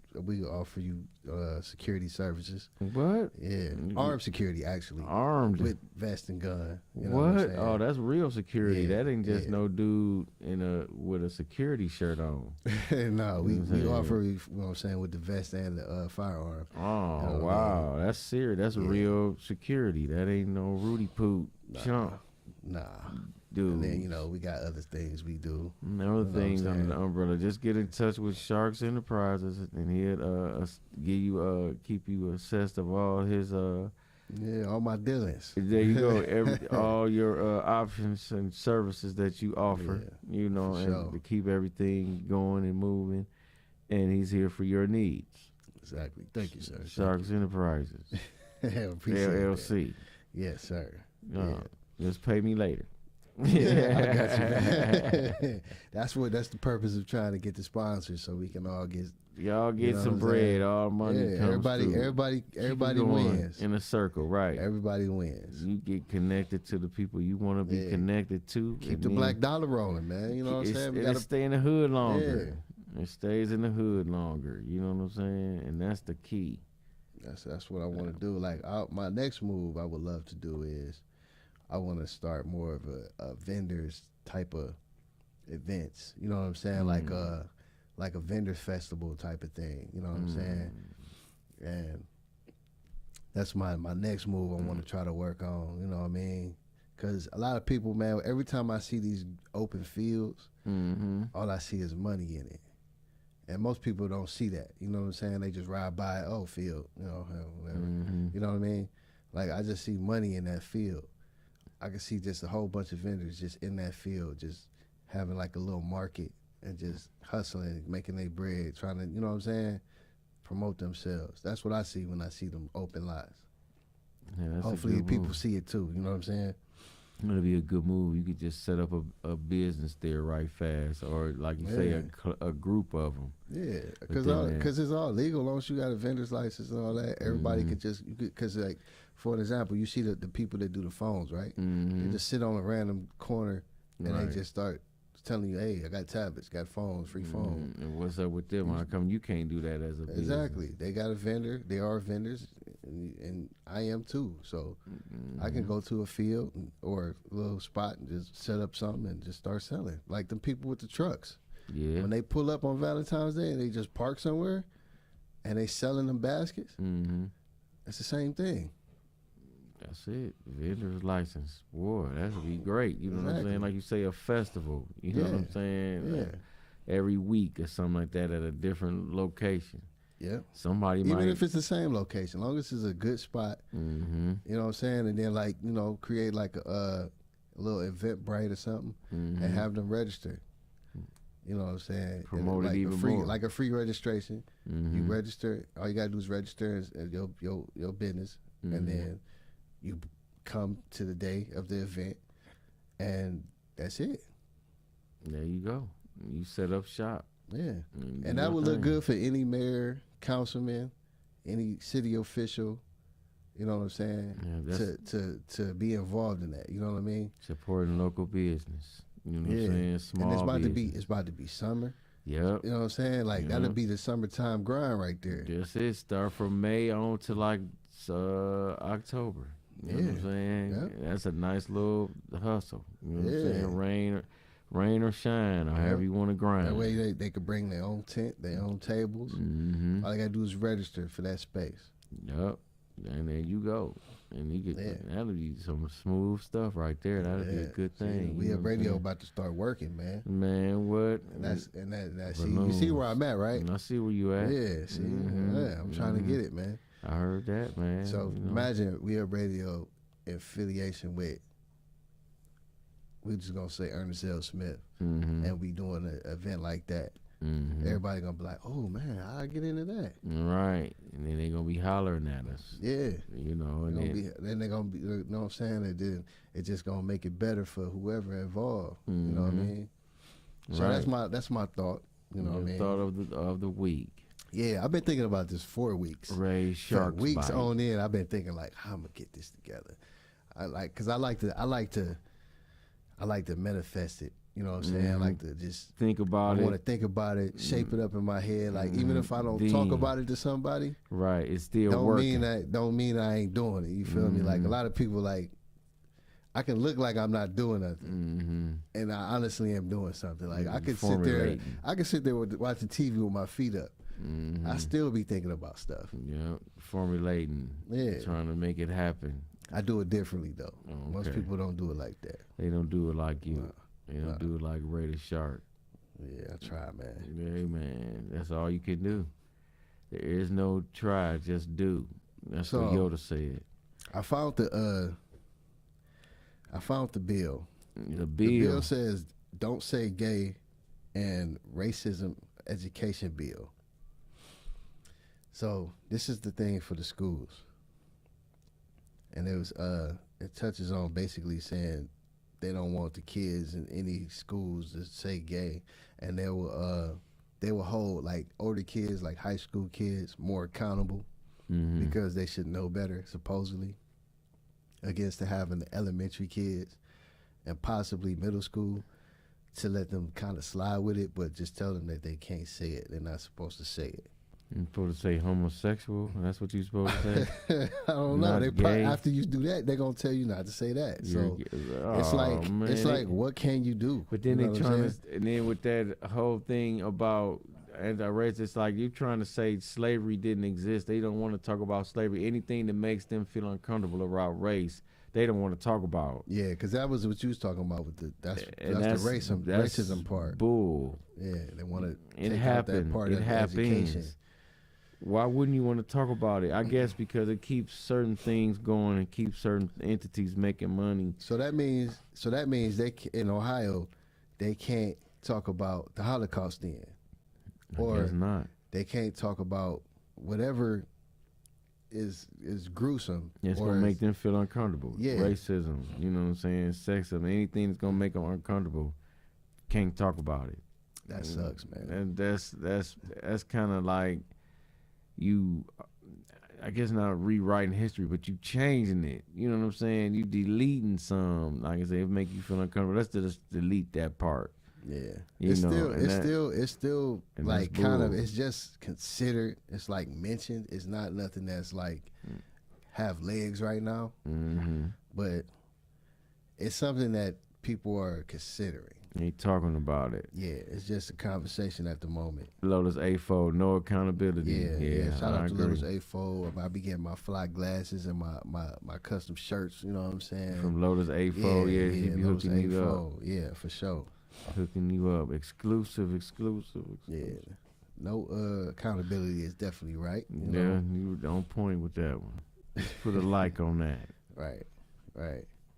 Speaker 1: you security services.
Speaker 2: What?
Speaker 1: Yeah, armed security actually.
Speaker 2: Armed
Speaker 1: with vest and gun. You know
Speaker 2: what?
Speaker 1: what I'm saying?
Speaker 2: Oh, that's real security.
Speaker 1: Yeah,
Speaker 2: That ain't just
Speaker 1: yeah.
Speaker 2: no dude with a security shirt on.
Speaker 1: No, we
Speaker 2: You know what I'm
Speaker 1: offer, you know what I'm saying, with the vest and the firearm.
Speaker 2: Oh, wow. That's serious. That's real security. That ain't no Rudy Poot chump.
Speaker 1: Nah.
Speaker 2: Dude.
Speaker 1: And then, you know, we got other things we do.
Speaker 2: Other things under the umbrella. Just get in touch with Sharks Enterprises, and he'll keep you assessed of all his
Speaker 1: all my dealings.
Speaker 2: There you go. All your options and services that you offer.
Speaker 1: Yeah,
Speaker 2: you know, and
Speaker 1: sure.
Speaker 2: to keep everything going and moving. And he's here for your needs.
Speaker 1: Exactly. Thank you, sir.
Speaker 2: Sharks Enterprises.
Speaker 1: Appreciate
Speaker 2: LLC.
Speaker 1: That. Yes, sir.
Speaker 2: Just pay me later.
Speaker 1: Yeah, I got you, man. That's the purpose of trying to get the sponsors, so we can all get
Speaker 2: some bread. All money comes through.
Speaker 1: Everybody wins
Speaker 2: in a circle, right?
Speaker 1: Everybody wins.
Speaker 2: You get connected to the people you want to be connected to.
Speaker 1: Keep the black dollar rolling, man. You know what I'm saying?
Speaker 2: It'll stay in the hood longer. It stays in the hood longer. You know what I'm saying? And that's the key.
Speaker 1: That's what I want to do. Like my next move, I would love to do is, I want to start more of a vendors type of events. You know what I'm saying? Like a vendors festival type of thing. You know what I'm saying? And that's my next move I want to try to work on. You know what I mean? Because a lot of people, man, every time I see these open fields, all I see is money in it. And most people don't see that. You know what I'm saying? They just ride by, field, you know, whatever. You know what I mean? Like, I just see money in that field. I can see just a whole bunch of vendors just in that field, just having like a little market and just hustling, making their bread, trying to, you know what I'm saying, promote themselves. That's what I see when I see them open lots.
Speaker 2: Yeah,
Speaker 1: hopefully people see it too, you know what I'm saying?
Speaker 2: It'll be a good move. You could just set up a business there right fast, or like you say, a group of them.
Speaker 1: Yeah, because it's all legal. As long as you got a vendor's license and all that, everybody could just, because like, for an example, you see the people that do the phones, right? They just sit on a random corner and they just start telling you, hey, I got tablets, got phones, free phones.
Speaker 2: And what's up with them? How come you can't do that as a business?
Speaker 1: Exactly. They got a vendor. They are vendors, and I am too. So I can go to a field or a little spot and just set up something and just start selling. Like the people with the trucks.
Speaker 2: Yeah.
Speaker 1: When they pull up on Valentine's Day and they just park somewhere and they selling them baskets, it's the same thing.
Speaker 2: That's it. Vendor's license. Boy, that would be great. You know what I'm saying? Like you say, a festival. You know what I'm saying?
Speaker 1: Yeah.
Speaker 2: Every week or something like that at a different location.
Speaker 1: Yeah.
Speaker 2: Somebody
Speaker 1: Even if it's the same location, as long as it's a good spot. You know what I'm saying? And then like, you know, create like a little Eventbrite or something and have them register. You know what I'm saying?
Speaker 2: Promote
Speaker 1: like
Speaker 2: it even
Speaker 1: free,
Speaker 2: more.
Speaker 1: Like a free registration. You register. All you gotta do is register your business, and then you come to the day of the event, and that's it.
Speaker 2: There you go. You set up shop.
Speaker 1: Yeah, and that would look good for any mayor, councilman, any city official. You know what I'm saying?
Speaker 2: Yeah,
Speaker 1: to be involved in that. You know what I mean?
Speaker 2: Supporting local business. You know what I'm saying? Small
Speaker 1: and
Speaker 2: business.
Speaker 1: it's about to be summer.
Speaker 2: Yep.
Speaker 1: You know what I'm saying? Like that'll be the summertime grind right there.
Speaker 2: That's it. Start from May on to like October. You know what I'm saying?
Speaker 1: Yep.
Speaker 2: That's a nice little hustle. You know what I'm saying? Rain or shine, or however you want to grind.
Speaker 1: That way they could bring their own tent, their own tables. All they gotta do is register for that space.
Speaker 2: Yep. And there you go. And you get that'll be some smooth stuff right there. That'll be a good thing.
Speaker 1: We have radio about to start working, man.
Speaker 2: Man, what?
Speaker 1: And that see, you see where I'm at, right?
Speaker 2: And I see where you at.
Speaker 1: Yeah, see, I'm trying to get it, man.
Speaker 2: I heard that, man.
Speaker 1: So imagine we have radio in affiliation with, we're just gonna say Ernest L. Smith, and we doing an event like that. Everybody gonna be like, "Oh man, how I get into that?"
Speaker 2: Right, and then they gonna be hollering at us.
Speaker 1: Yeah,
Speaker 2: You know, and
Speaker 1: then they're gonna be, you know what I'm saying? And then it's just gonna make it better for whoever involved. You know what I mean? So that's my thought. You know what I mean?
Speaker 2: Thought of the week.
Speaker 1: Yeah, I've been thinking about this 4 weeks.
Speaker 2: Ray Sharks
Speaker 1: weeks
Speaker 2: bite.
Speaker 1: on in, I've been thinking like, how I'm gonna get this together. Cause I like to manifest it. You know what I'm saying? I like to just
Speaker 2: think about it.
Speaker 1: I want to think about it, shape it up in my head. Like even if I don't talk about it to somebody,
Speaker 2: right? It's still working.
Speaker 1: Don't mean I ain't doing it. You feel me? Like a lot of people, like I can look like I'm not doing nothing, and I honestly am doing something. Like I could sit there watching TV with my feet up. I still be thinking about stuff.
Speaker 2: Yeah, formulating.
Speaker 1: Yeah,
Speaker 2: trying to make it happen.
Speaker 1: I do it differently though.
Speaker 2: Okay.
Speaker 1: Most people don't do it like that.
Speaker 2: They don't do it like you. They don't do it like Ray the Shark.
Speaker 1: Yeah, I try, man.
Speaker 2: Hey, man, that's all you can do. There is no try, just do. That's what Yoda said.
Speaker 1: I found the bill.
Speaker 2: The
Speaker 1: bill says "Don't Say Gay" and racism education bill. So this is the thing for the schools, and it touches on basically saying they don't want the kids in any schools to say gay, and they will hold like older kids, like high school kids, more accountable because they should know better, supposedly, against to having the elementary kids and possibly middle school to let them kind of slide with it, but just tell them that they can't say it. They're not supposed to say it.
Speaker 2: You're supposed to say homosexual? That's what you're supposed to say?
Speaker 1: I don't know. They probably, after you do that, they're gonna tell you not to say that. So it's like, what can you do?
Speaker 2: But then they trying to, and then with that whole thing about anti-racist, it's like you're trying to say slavery didn't exist. They don't want to talk about slavery. Anything that makes them feel uncomfortable about race, they don't want to talk about.
Speaker 1: Yeah, because that was what you was talking about with that's the racism part.
Speaker 2: Bull.
Speaker 1: Yeah, they want to.
Speaker 2: It happened.
Speaker 1: That part
Speaker 2: it
Speaker 1: of
Speaker 2: happens.
Speaker 1: Education.
Speaker 2: Why wouldn't you want to talk about it? I guess because it keeps certain things going and keeps certain entities making money.
Speaker 1: So that means they in Ohio, they can't talk about the Holocaust then,
Speaker 2: or not.
Speaker 1: They can't talk about whatever is gruesome.
Speaker 2: It's gonna make them feel uncomfortable.
Speaker 1: Yeah,
Speaker 2: racism. You know what I'm saying? Sexism. Anything that's gonna make them uncomfortable. Can't talk about it.
Speaker 1: That sucks, man.
Speaker 2: And that's kind of like. You, I guess not rewriting history, but you changing it. You know what I'm saying? You deleting some. Like I say, it make you feel uncomfortable. Let's just delete that part.
Speaker 1: Yeah, it's still like kind of. It's just considered. It's like mentioned. It's not nothing that's like have legs right now. But it's something that people are considering.
Speaker 2: Ain't talking about it.
Speaker 1: Yeah, it's just a conversation at the moment.
Speaker 2: Lotus A4, no accountability.
Speaker 1: Yeah. Shout out to Lotus A4. I be getting my fly glasses and my custom shirts. You know what I'm saying?
Speaker 2: From Lotus A4, he be
Speaker 1: Lotus
Speaker 2: hooking
Speaker 1: A4.
Speaker 2: you up.
Speaker 1: Yeah, for sure.
Speaker 2: Hooking you up, exclusive.
Speaker 1: Yeah, no accountability is definitely right. You
Speaker 2: know? You on point with that one. Just put a like on that.
Speaker 1: Right.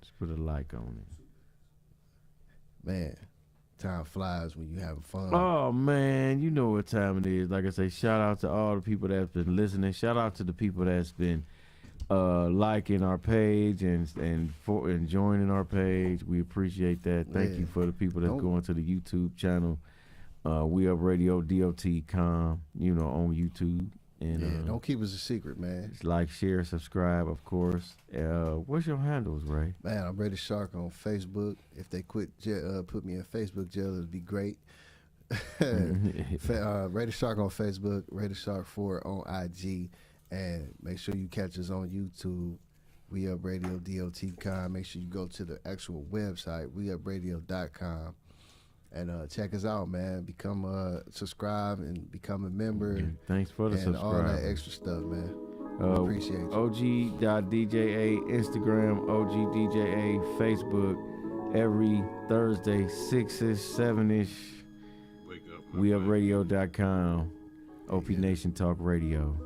Speaker 2: Just put a like on it.
Speaker 1: Man, time flies when you having fun.
Speaker 2: Oh, man, you know what time it is. Like I say, shout out to all the people that's been listening. Shout out to the people that's been liking our page and joining our page. We appreciate that. Thank you for the people that's going to the YouTube channel. We Up Radio DOT.com, on YouTube. And
Speaker 1: don't keep us a secret, man.
Speaker 2: Like, share, subscribe, of course. What's your handles, Ray?
Speaker 1: Man, I'm Ray the Shark on Facebook. If they put me in Facebook jail, it'd be great. Ray the Shark on Facebook, Ray the Shark 4 on IG, and make sure you catch us on YouTube. We Up Radio DOT.com. Make sure you go to the actual website, weupradio.com. And check us out, man. Become subscribe and become a member.
Speaker 2: Thanks for the subscribe.
Speaker 1: And all that extra stuff, man. Appreciate you.
Speaker 2: OG.DJA, Instagram, OGDJA, Facebook. Every Thursday, 6-ish, 7-ish.
Speaker 3: Wake up.
Speaker 2: WeUpRadio.com. OPNation Talk Radio.